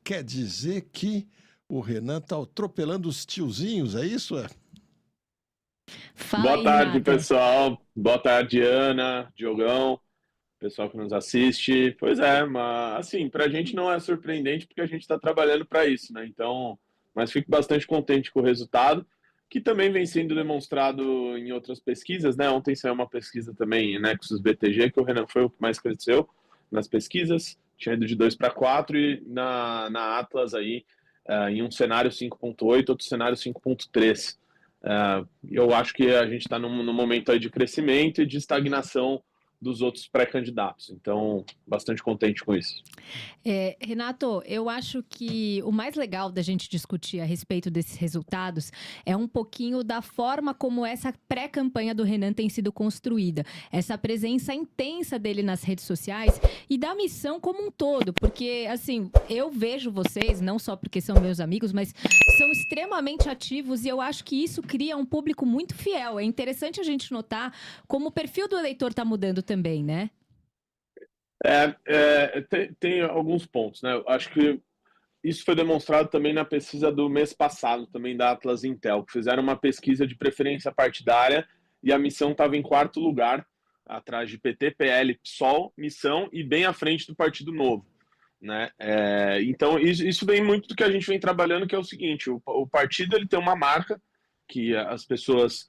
quer dizer que o Renan está atropelando os tiozinhos, é isso? Fala Boa aí, tarde, Renato. pessoal. Boa tarde, Ana, Diogão, pessoal que nos assiste. Pois é, mas assim, para a gente não é surpreendente porque a gente está trabalhando para isso, né? Então, mas fico bastante contente com o resultado, que também vem sendo demonstrado em outras pesquisas, né? Ontem saiu uma pesquisa também em Nexus BTG, que o Renan foi o que mais cresceu nas pesquisas, tinha ido de 2 para 4 e na Atlas aí, em um cenário 5,8, outro cenário 5,3. Eu acho que a gente está num momento aí de crescimento e de estagnação dos outros pré-candidatos. Então, bastante contente com isso. Renato, eu acho que o mais legal da gente discutir a respeito desses resultados é um pouquinho da forma como essa pré-campanha do Renan tem sido construída. Essa presença intensa dele nas redes sociais e da missão como um todo. Porque, assim, eu vejo vocês, não só porque são meus amigos, mas são extremamente ativos e eu acho que isso cria um público muito fiel. É interessante a gente notar como o perfil do eleitor está mudando também, né? Tem alguns pontos, né? Eu acho que isso foi demonstrado também na pesquisa do mês passado, também da Atlas Intel, que fizeram uma pesquisa de preferência partidária e a missão estava em quarto lugar, atrás de PT, PL, PSOL, missão e bem à frente do Partido Novo, né? Então, isso vem muito do que a gente vem trabalhando, que é o seguinte, o partido ele tem uma marca que as pessoas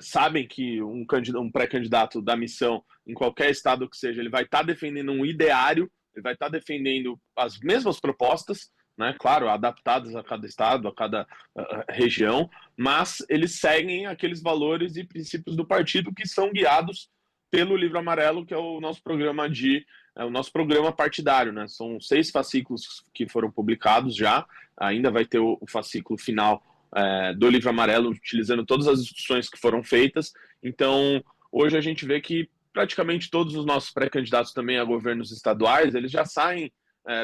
sabem que um pré-candidato da missão, em qualquer estado que seja, ele vai estar defendendo um ideário, ele vai estar defendendo as mesmas propostas, né? Claro, adaptadas a cada estado, a cada região, mas eles seguem aqueles valores e princípios do partido que são guiados pelo Livro Amarelo, que é o nosso programa o nosso programa partidário, né? São 6 fascículos que foram publicados já, ainda vai ter o fascículo final do Livro Amarelo, utilizando todas as discussões que foram feitas. Então, hoje a gente vê que praticamente todos os nossos pré-candidatos também a governos estaduais, eles já saem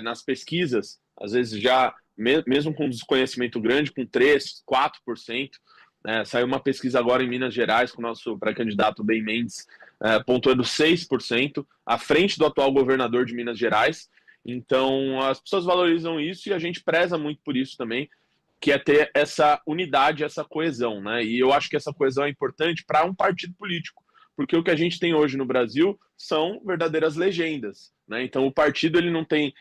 nas pesquisas, às vezes já, mesmo com desconhecimento grande, com 3%, 4%. Saiu uma pesquisa agora em Minas Gerais com o nosso pré-candidato Ben Mendes, pontuando 6%, à frente do atual governador de Minas Gerais. Então, as pessoas valorizam isso e a gente preza muito por isso também, que é ter essa unidade, essa coesão, né? E eu acho que essa coesão é importante para um partido político, porque o que a gente tem hoje no Brasil são verdadeiras legendas, né? Então, o partido ele não tem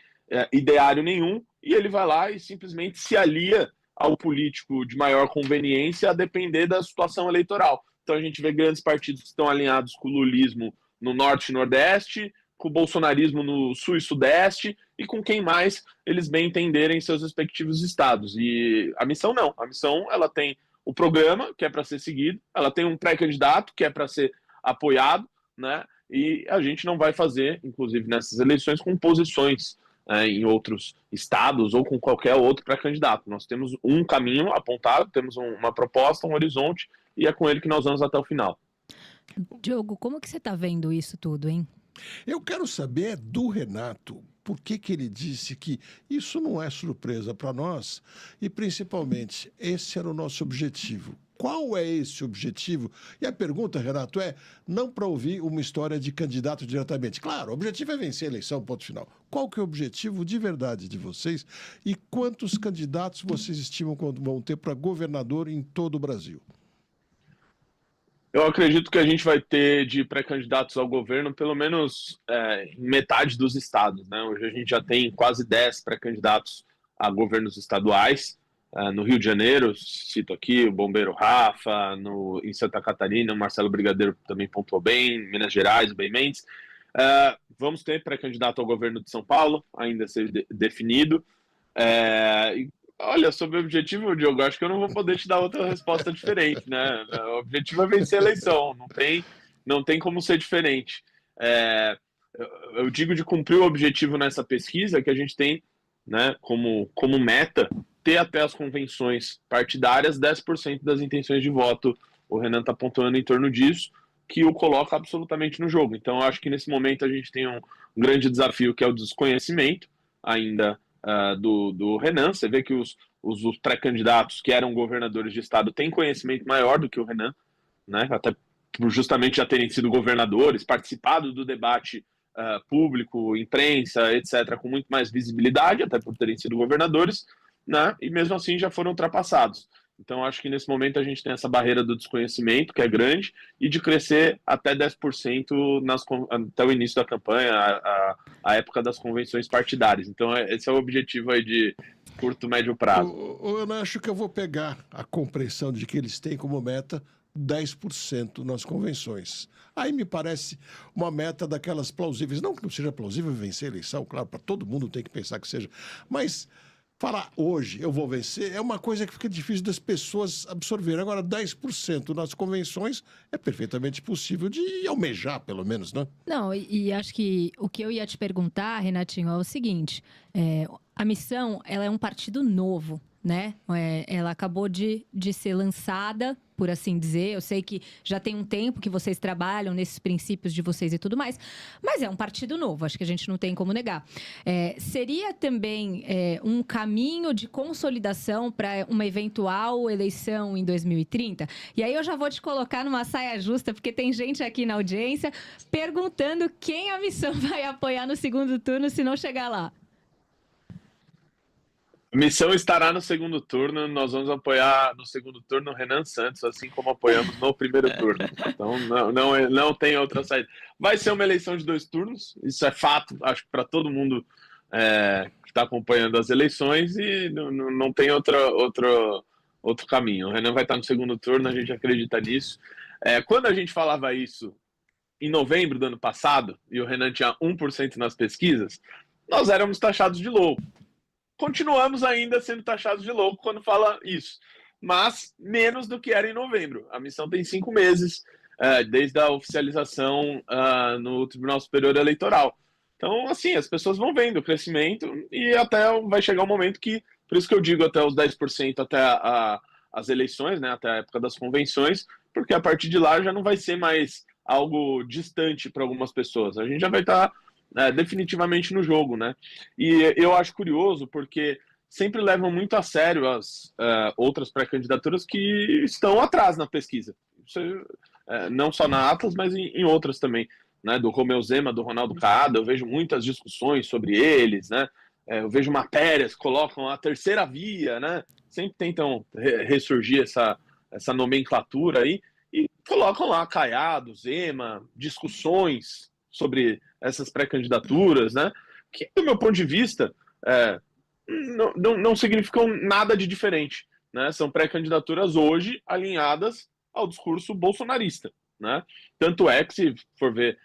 ideário nenhum e ele vai lá e simplesmente se alia ao político de maior conveniência a depender da situação eleitoral. Então a gente vê grandes partidos que estão alinhados com o lulismo no norte e nordeste, com o bolsonarismo no sul e sudeste e com quem mais eles bem entenderem em seus respectivos estados. E a missão não. A missão ela tem o programa, que é para ser seguido, ela tem um pré-candidato, que é para ser apoiado, né? E a gente não vai fazer, inclusive nessas eleições, com posições em outros estados ou com qualquer outro pré-candidato. Nós temos um caminho apontado, temos uma proposta, um horizonte, e é com ele que nós vamos até o final. Diogo, como que você está vendo isso tudo, hein? Eu quero saber do Renato por que ele disse que isso não é surpresa para nós e, principalmente, esse era o nosso objetivo. Qual é esse objetivo? E a pergunta, Renato, é não para ouvir uma história de candidato diretamente. Claro, o objetivo é vencer a eleição, ponto final. Qual que é o objetivo de verdade de vocês e quantos candidatos vocês estimam que vão ter para governador em todo o Brasil? Eu acredito que a gente vai ter de pré-candidatos ao governo pelo menos em metade dos estados, né? Hoje a gente já tem quase 10 pré-candidatos a governos estaduais. No Rio de Janeiro, cito aqui o Bombeiro Rafa, em Santa Catarina, o Marcelo Brigadeiro também pontuou bem, em Minas Gerais, o Ben Mendes. Vamos ter pré-candidato ao governo de São Paulo, ainda a ser definido. Olha, sobre o objetivo, Diogo, acho que eu não vou poder te dar outra resposta diferente, né? O objetivo é vencer a eleição, não tem como ser diferente. Eu digo de cumprir o objetivo nessa pesquisa que a gente tem, né, como meta ter até as convenções partidárias 10% das intenções de voto. O Renan está pontuando em torno disso, que o coloca absolutamente no jogo. Então, eu acho que nesse momento a gente tem um grande desafio, que é o desconhecimento ainda do Renan. Você vê que os pré-candidatos que eram governadores de estado têm conhecimento maior do que o Renan, né? Até por justamente já terem sido governadores, participado do debate público, imprensa, etc., com muito mais visibilidade, até por terem sido governadores, né? E mesmo assim já foram ultrapassados. Então, acho que nesse momento a gente tem essa barreira do desconhecimento, que é grande, e de crescer até 10% até o início da campanha, a época das convenções partidárias. Então, esse é o objetivo aí de curto, médio prazo. Eu não acho que eu vou pegar a compreensão de que eles têm como meta 10% nas convenções. Aí me parece uma meta daquelas plausíveis. Não que não seja plausível vencer a eleição, claro, para todo mundo tem que pensar que seja. Mas falar hoje eu vou vencer é uma coisa que fica difícil das pessoas absorverem. Agora, 10% nas convenções é perfeitamente possível de almejar, pelo menos, né? Não, e acho que o que eu ia te perguntar, Renatinho, é o seguinte: a Missão, ela é um partido novo, né? Ela acabou de ser lançada, por assim dizer. Eu sei que já tem um tempo que vocês trabalham nesses princípios de vocês e tudo mais, mas é um partido novo, acho que a gente não tem como negar. Seria também um caminho de consolidação para uma eventual eleição em 2030? E aí eu já vou te colocar numa saia justa, porque tem gente aqui na audiência perguntando quem a Missão vai apoiar no segundo turno se não chegar lá. Missão estará no segundo turno. Nós vamos apoiar no segundo turno o Renan Santos, assim como apoiamos no primeiro turno. Então, não tem outra saída. Vai ser uma eleição de 2 turnos, isso é fato, acho que para todo mundo que está acompanhando as eleições, e não tem outro caminho. O Renan vai estar no segundo turno, a gente acredita nisso. Quando a gente falava isso em novembro do ano passado, e o Renan tinha 1% nas pesquisas, nós éramos taxados de louco. Continuamos ainda sendo taxados de louco quando fala isso, mas menos do que era em novembro. A Missão tem 5 meses desde a oficialização no Tribunal Superior Eleitoral. Então, assim, as pessoas vão vendo o crescimento e até vai chegar um momento que, por isso que eu digo até os 10% até as eleições, né, até a época das convenções, porque a partir de lá já não vai ser mais algo distante para algumas pessoas. A gente já vai estar definitivamente no jogo, né? E eu acho curioso porque sempre levam muito a sério as outras pré-candidaturas que estão atrás na pesquisa. Isso, não só na Atlas, mas em outras também, né? Do Romeu Zema, do Ronaldo Caiado, eu vejo muitas discussões sobre eles, né? Eu vejo matérias que colocam a terceira via, né? Sempre tentam ressurgir essa nomenclatura aí e colocam lá Caiado, Zema, discussões sobre essas pré-candidaturas, né? Que, do meu ponto de vista, não significam nada de diferente, né? São pré-candidaturas hoje alinhadas ao discurso bolsonarista, né? Tanto é que, se for ver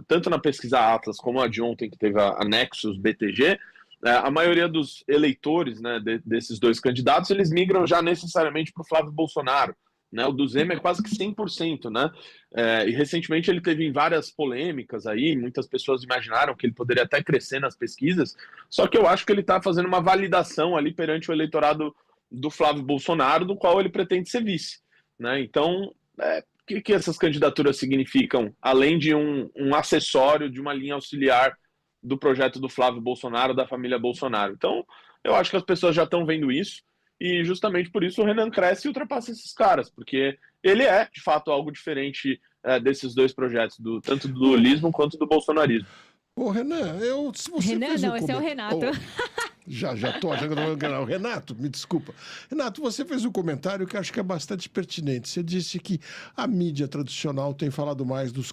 tanto na pesquisa Atlas como a de ontem, que teve a Nexus BTG, a maioria dos eleitores, né, desses 2 candidatos, eles migram já necessariamente para o Flávio Bolsonaro, né? O do Zema é quase que 100%, né? E recentemente ele teve várias polêmicas aí, muitas pessoas imaginaram que ele poderia até crescer nas pesquisas, só que eu acho que ele está fazendo uma validação ali perante o eleitorado do Flávio Bolsonaro, do qual ele pretende ser vice, né? Então, o que essas candidaturas significam, além de um acessório, de uma linha auxiliar do projeto do Flávio Bolsonaro, da família Bolsonaro? Então, eu acho que as pessoas já estão vendo isso, e justamente por isso o Renan cresce e ultrapassa esses caras, porque ele é, de fato, algo diferente desses 2 projetos, tanto do lulismo quanto do bolsonarismo. Ô, Renan, se você Renan, fez não, esse é o Renato. Já estou achando que eu vou ganhar. Renato, me desculpa. Renato, você fez um comentário que acho que é bastante pertinente. Você disse que a mídia tradicional tem falado mais dos...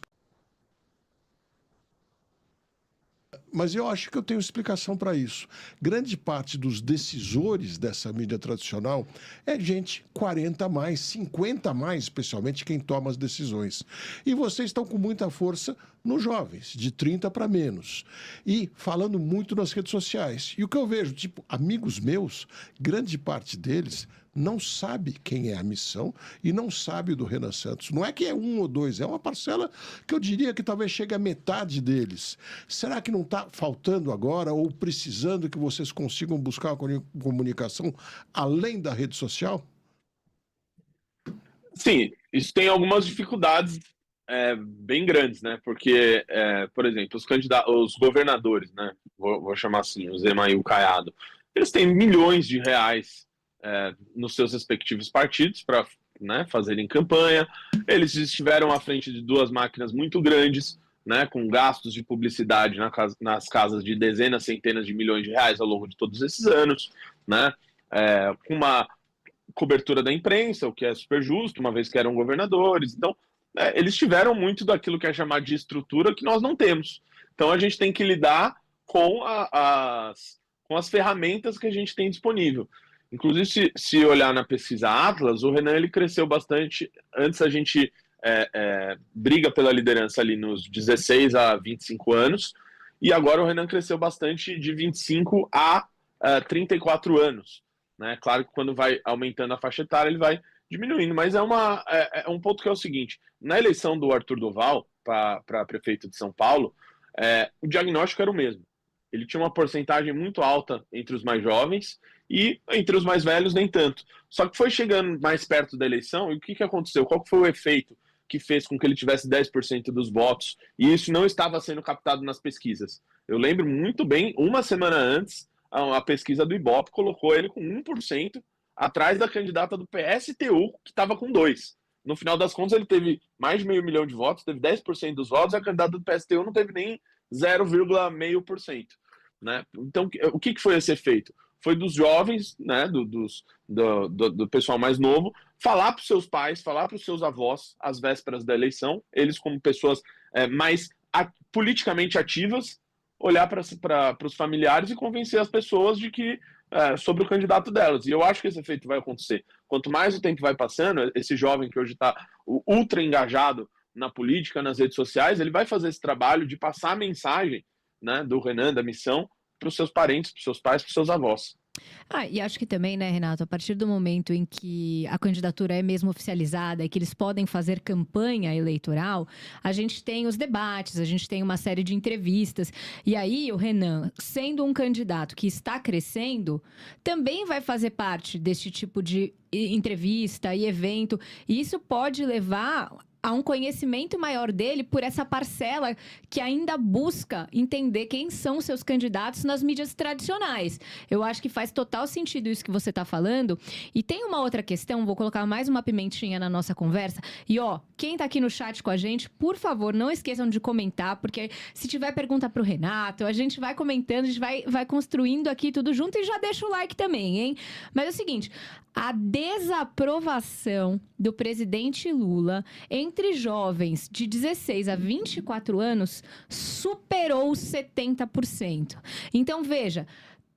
Mas eu acho que eu tenho explicação para isso. Grande parte dos decisores dessa mídia tradicional é gente 40 a mais, 50 a mais, especialmente quem toma as decisões. E vocês estão com muita força nos jovens, de 30 para menos. E falando muito nas redes sociais. E o que eu vejo, tipo, amigos meus, grande parte deles não sabe quem é a Missão e não sabe do Renan Santos. Não é que é 1 ou 2, é uma parcela que eu diria que talvez chegue a metade deles. Será que não está faltando agora ou precisando que vocês consigam buscar uma comunicação além da rede social? Sim, isso tem algumas dificuldades bem grandes, né? Porque, por exemplo, os governadores, né? Vou chamar assim, o Zema e o Caiado, eles têm milhões de reais nos seus respectivos partidos para, né, fazerem campanha. Eles estiveram à frente de 2 máquinas muito grandes, né, com gastos de publicidade nas casas de dezenas, centenas de milhões de reais ao longo de todos esses anos, né, com uma cobertura da imprensa, o que é super justo, uma vez que eram governadores. Então, eles tiveram muito daquilo que é chamado de estrutura que nós não temos. Então, a gente tem que lidar com as ferramentas que a gente tem disponível. Inclusive, se olhar na pesquisa Atlas, o Renan ele cresceu bastante. Antes a gente briga pela liderança ali nos 16 a 25 anos, e agora o Renan cresceu bastante de 25 a 34 anos. Né? Claro que quando vai aumentando a faixa etária, ele vai diminuindo, mas é um ponto que é o seguinte: na eleição do Arthur Duval para prefeito de São Paulo, o diagnóstico era o mesmo. Ele tinha uma porcentagem muito alta entre os mais jovens e entre os mais velhos nem tanto. Só que foi chegando mais perto da eleição, e o que aconteceu? Qual que foi o efeito que fez com que ele tivesse 10% dos votos? E isso não estava sendo captado nas pesquisas. Eu lembro muito bem, uma semana antes, a pesquisa do Ibope colocou ele com 1% atrás da candidata do PSTU, que estava com 2%. No final das contas, ele teve mais de 500 mil de votos, teve 10% dos votos, e a candidata do PSTU não teve nem 0,5%. Né? Então, o que foi esse efeito? Foi dos jovens, né, do pessoal mais novo, falar para os seus pais, falar para os seus avós, às vésperas da eleição, eles como pessoas mais politicamente ativas, olhar para os familiares e convencer as pessoas de que sobre o candidato delas. E eu acho que esse efeito vai acontecer. Quanto mais o tempo vai passando, esse jovem que hoje está ultra engajado na política, nas redes sociais, ele vai fazer esse trabalho de passar a mensagem, né, do Renan, da missão, para os seus parentes, para os seus pais, para os seus avós. E acho que também, né, Renato, a partir do momento em que a candidatura é mesmo oficializada e que eles podem fazer campanha eleitoral, a gente tem os debates, a gente tem uma série de entrevistas. E aí, o Renan, sendo um candidato que está crescendo, também vai fazer parte desse tipo de entrevista e evento. E isso pode levar a um conhecimento maior dele por essa parcela que ainda busca entender quem são os seus candidatos nas mídias tradicionais. Eu acho que faz total sentido isso que você está falando. E tem uma outra questão, vou colocar mais uma pimentinha na nossa conversa. E quem está aqui no chat com a gente, por favor, não esqueçam de comentar, porque se tiver pergunta para o Renato, a gente vai comentando, a gente vai construindo aqui tudo junto, e já deixa o like também, hein? Mas é o seguinte, a desaprovação do presidente Lula entre jovens de 16 a 24 anos superou 70%. Então, veja,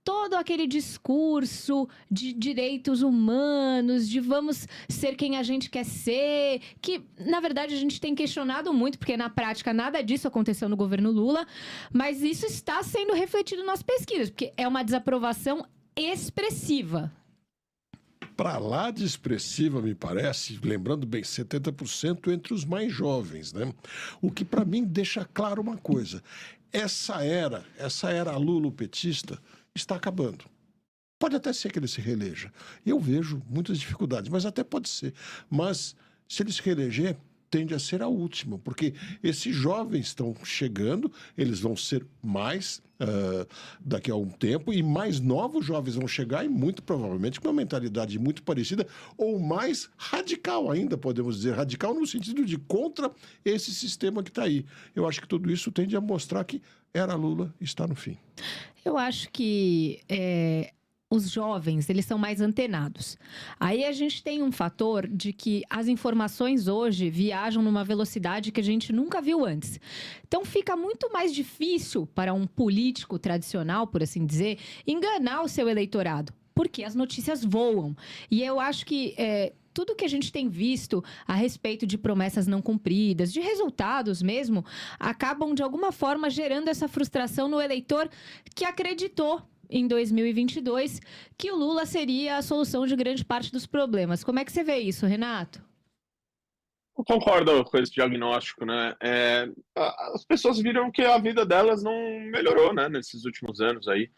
todo aquele discurso de direitos humanos, de vamos ser quem a gente quer ser, que, na verdade, a gente tem questionado muito, porque na prática nada disso aconteceu no governo Lula, mas isso está sendo refletido nas pesquisas, porque é uma desaprovação expressiva. Para lá de expressiva, me parece, lembrando bem, 70% entre os mais jovens, né? O que para mim deixa claro uma coisa: essa era lulopetista está acabando. Pode até ser que ele se reeleja. Eu vejo muitas dificuldades, mas até pode ser. Mas se ele se reeleger, tende a ser a última, porque esses jovens estão chegando, eles vão ser mais daqui a um tempo, e mais novos jovens vão chegar, e muito provavelmente com uma mentalidade muito parecida, ou mais radical ainda, podemos dizer, radical no sentido de contra esse sistema que está aí. Eu acho que tudo isso tende a mostrar que era Lula está no fim. Eu acho que os jovens, eles são mais antenados. Aí a gente tem um fator de que as informações hoje viajam numa velocidade que a gente nunca viu antes. Então fica muito mais difícil para um político tradicional, por assim dizer, enganar o seu eleitorado, porque as notícias voam. E eu acho que tudo que a gente tem visto a respeito de promessas não cumpridas, de resultados mesmo, acabam de alguma forma gerando essa frustração no eleitor que acreditou em 2022, que o Lula seria a solução de grande parte dos problemas. Como é que você vê isso, Renato? Eu concordo com esse diagnóstico, né? As pessoas viram que a vida delas não melhorou, né, nesses últimos anos aí.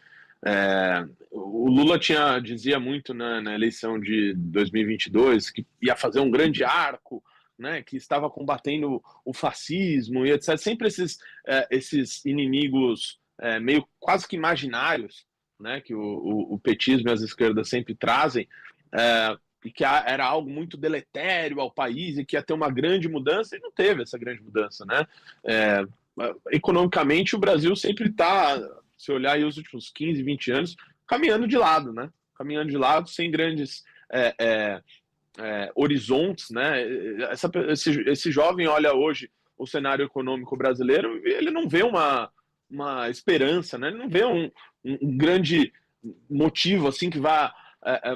O Lula dizia muito, né, na eleição de 2022 que ia fazer um grande arco, né, que estava combatendo o fascismo e etc. Sempre esses inimigos meio quase que imaginários, né, que o petismo e as esquerdas sempre trazem, e que era algo muito deletério ao país e que ia ter uma grande mudança, e não teve essa grande mudança, né? economicamente, o Brasil sempre está, se olhar aí os últimos 15, 20 anos, caminhando de lado, né? Caminhando de lado, sem grandes horizontes, né? Esse jovem olha hoje o cenário econômico brasileiro, ele não vê uma esperança, né? Ele não vê um grande motivo assim que vai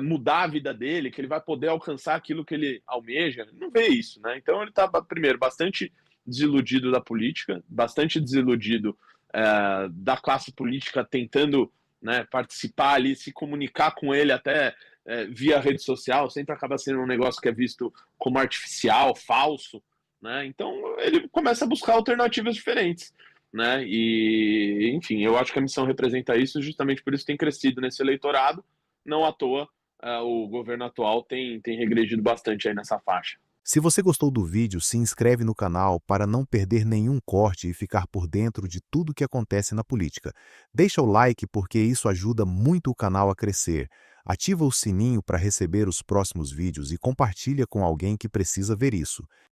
mudar a vida dele, que ele vai poder alcançar aquilo que ele almeja. Ele não vê isso, né? Então ele está, primeiro, bastante desiludido da política, bastante desiludido da classe política tentando, né, participar ali, se comunicar com ele até via rede social, sempre acaba sendo um negócio que é visto como artificial, falso, né? Então ele começa a buscar alternativas diferentes, né? E, enfim, eu acho que a missão representa isso, justamente por isso tem crescido nesse eleitorado. Não à toa, o governo atual tem regredido bastante aí nessa faixa. Se você gostou do vídeo, se inscreve no canal para não perder nenhum corte e ficar por dentro de tudo o que acontece na política. Deixa o like porque isso ajuda muito o canal a crescer. Ativa o sininho para receber os próximos vídeos e compartilha com alguém que precisa ver isso.